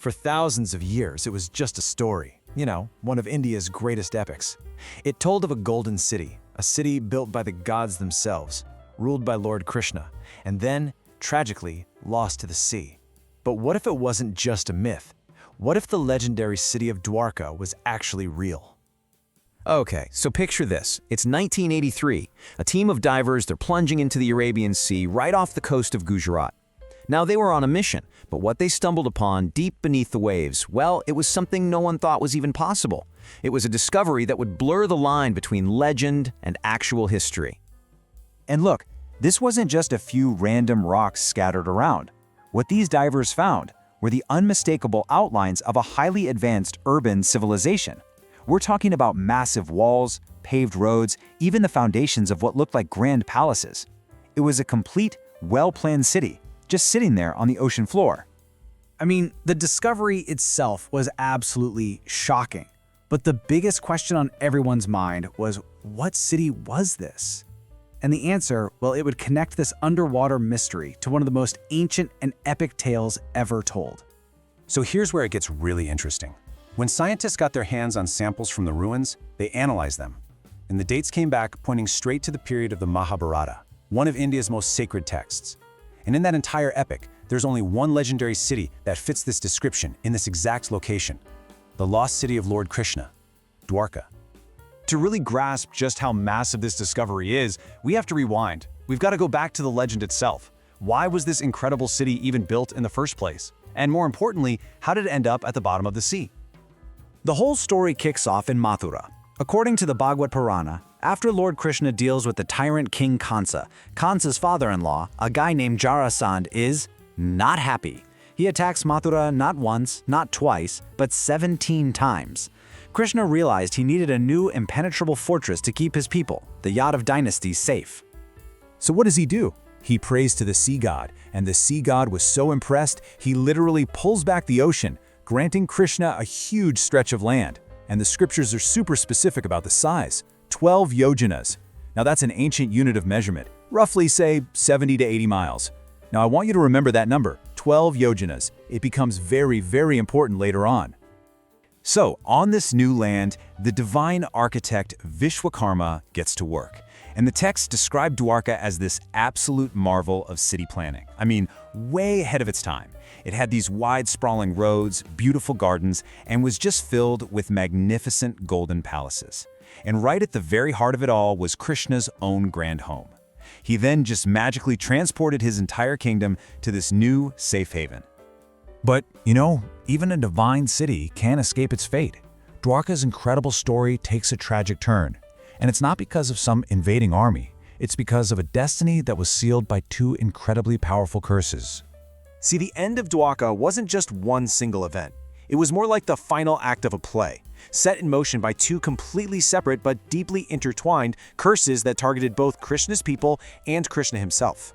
For thousands of years, it was just a story. One of India's greatest epics. It told of a golden city, a city built by the gods themselves, ruled by Lord Krishna, and then, tragically, lost to the sea. But what if it wasn't just a myth? What if the legendary city of Dwarka was actually real? Okay, so picture this. It's 1983. A team of divers, they're plunging into the Arabian Sea right off the coast of Gujarat. Now, they were on a mission, but what they stumbled upon deep beneath the waves, well, it was something no one thought was even possible. It was a discovery that would blur the line between legend and actual history. And look, this wasn't just a few random rocks scattered around. What these divers found were the unmistakable outlines of a highly advanced urban civilization. We're talking about massive walls, paved roads, even the foundations of what looked like grand palaces. It was a complete, well-planned city, just sitting there on the ocean floor. I mean, the discovery itself was absolutely shocking. But the biggest question on everyone's mind was, what city was this? And the answer, well, it would connect this underwater mystery to one of the most ancient and epic tales ever told. So here's where it gets really interesting. When scientists got their hands on samples from the ruins, they analyzed them. And the dates came back pointing straight to the period of the Mahabharata, one of India's most sacred texts. And in that entire epic, there's only one legendary city that fits this description in this exact location: the lost city of Lord Krishna, Dwarka. To really grasp just how massive this discovery is, we have to rewind. We've got to go back to the legend itself. Why was this incredible city even built in the first place? And more importantly, how did it end up at the bottom of the sea? The whole story kicks off in Mathura. According to the Bhagavad Purana, after Lord Krishna deals with the tyrant King Kansa, Kansa's father-in-law, a guy named Jarasandha, is not happy. He attacks Mathura not once, not twice, but 17 times. Krishna realized he needed a new impenetrable fortress to keep his people, the Yadav dynasty, safe. So what does he do? He prays to the sea god, and the sea god was so impressed, he literally pulls back the ocean, granting Krishna a huge stretch of land. And the scriptures are super specific about the size: 12 yojanas. Now that's an ancient unit of measurement, roughly say 70 to 80 miles. Now I want you to remember that number, 12 yojanas. It becomes very, very important later on. So, on this new land, the divine architect Vishwakarma gets to work. And the text described Dwarka as this absolute marvel of city planning. I mean, way ahead of its time. It had these wide sprawling roads, beautiful gardens, and was just filled with magnificent golden palaces. And right at the very heart of it all was Krishna's own grand home. He then just magically transported his entire kingdom to this new safe haven. But, even a divine city can't escape its fate. Dwarka's incredible story takes a tragic turn. And it's not because of some invading army. It's because of a destiny that was sealed by two incredibly powerful curses. See, the end of Dwarka wasn't just one single event. It was more like the final act of a play, set in motion by two completely separate but deeply intertwined curses that targeted both Krishna's people and Krishna himself.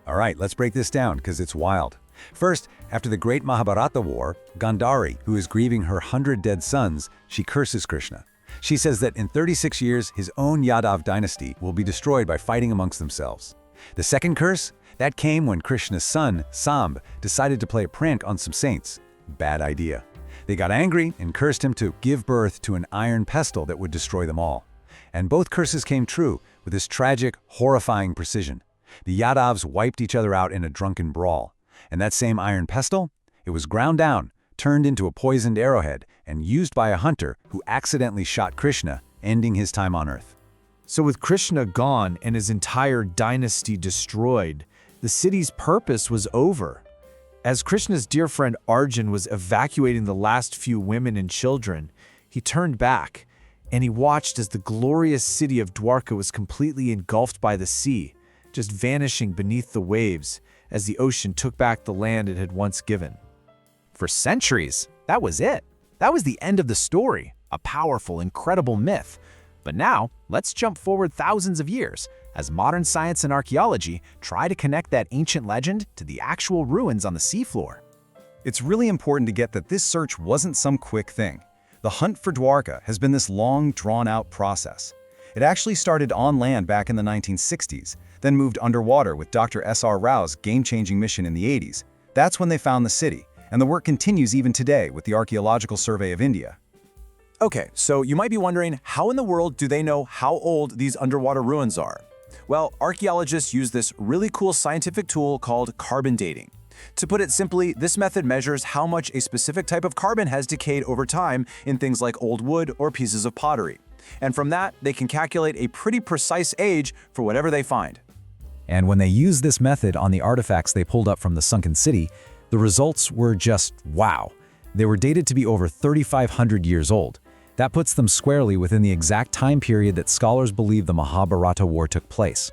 All right, let's break this down because it's wild. First, after the great Mahabharata war, Gandhari, who is grieving her 100 dead sons, she curses Krishna. She says that in 36 years, his own Yadav dynasty will be destroyed by fighting amongst themselves. The second curse, that came when Krishna's son, Sambh, decided to play a prank on some saints. Bad idea. They got angry and cursed him to give birth to an iron pestle that would destroy them all. And both curses came true with this tragic, horrifying precision. The Yadavs wiped each other out in a drunken brawl. And that same iron pestle, it was ground down, turned into a poisoned arrowhead, and used by a hunter who accidentally shot Krishna, ending his time on Earth. So with Krishna gone and his entire dynasty destroyed, the city's purpose was over. As Krishna's dear friend Arjun was evacuating the last few women and children, he turned back, and he watched as the glorious city of Dwarka was completely engulfed by the sea, just vanishing beneath the waves as the ocean took back the land it had once given. For centuries, that was it. That was the end of the story, a powerful, incredible myth. But now, let's jump forward thousands of years as modern science and archaeology try to connect that ancient legend to the actual ruins on the seafloor. It's really important to get that this search wasn't some quick thing. The hunt for Dwarka has been this long, drawn-out process. It actually started on land back in the 1960s, then moved underwater with Dr. S.R. Rao's game-changing mission in the 80s. That's when they found the city, And the work continues even today with the Archaeological Survey of India. Okay, so you might be wondering, how in the world do they know how old these underwater ruins are? Well, archaeologists use this really cool scientific tool called carbon dating. To put it simply, this method measures how much a specific type of carbon has decayed over time in things like old wood or pieces of pottery. And from that, they can calculate a pretty precise age for whatever they find. And when they used this method on the artifacts they pulled up from the sunken city, the results were just wow. They were dated to be over 3,500 years old. That puts them squarely within the exact time period that scholars believe the Mahabharata War took place.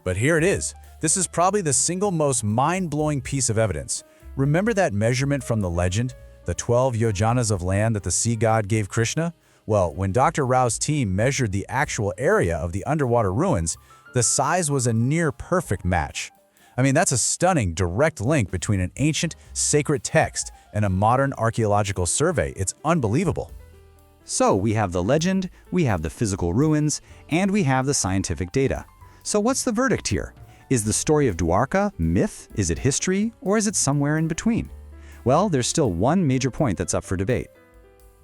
But here it is. This is probably the single most mind-blowing piece of evidence. Remember that measurement from the legend, the 12 yojanas of land that the sea god gave Krishna? Well, when Dr. Rao's team measured the actual area of the underwater ruins, the size was a near-perfect match. I mean, that's a stunning direct link between an ancient, sacred text and a modern archaeological survey. It's unbelievable. So we have the legend, we have the physical ruins, and we have the scientific data. So what's the verdict here? Is the story of Dwarka myth? Is it history? Or is it somewhere in between? Well, there's still one major point that's up for debate.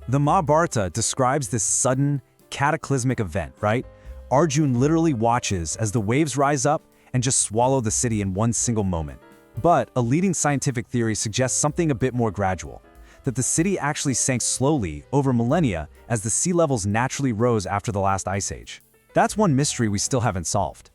The Mahabharata describes this sudden, cataclysmic event, right? Arjun literally watches as the waves rise up and just swallow the city in one single moment. But a leading scientific theory suggests something a bit more gradual, that the city actually sank slowly over millennia as the sea levels naturally rose after the last ice age. That's one mystery we still haven't solved.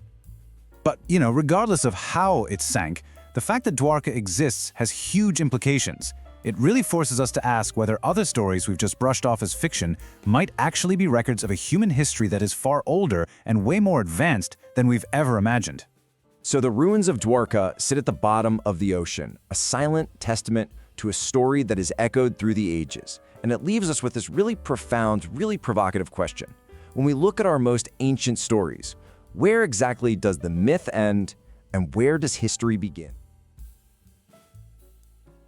But, regardless of how it sank, the fact that Dwarka exists has huge implications. It really forces us to ask whether other stories we've just brushed off as fiction might actually be records of a human history that is far older and way more advanced than we've ever imagined. So the ruins of Dwarka sit at the bottom of the ocean, a silent testament to a story that is echoed through the ages. And it leaves us with this really profound, really provocative question. When we look at our most ancient stories, where exactly does the myth end and where does history begin?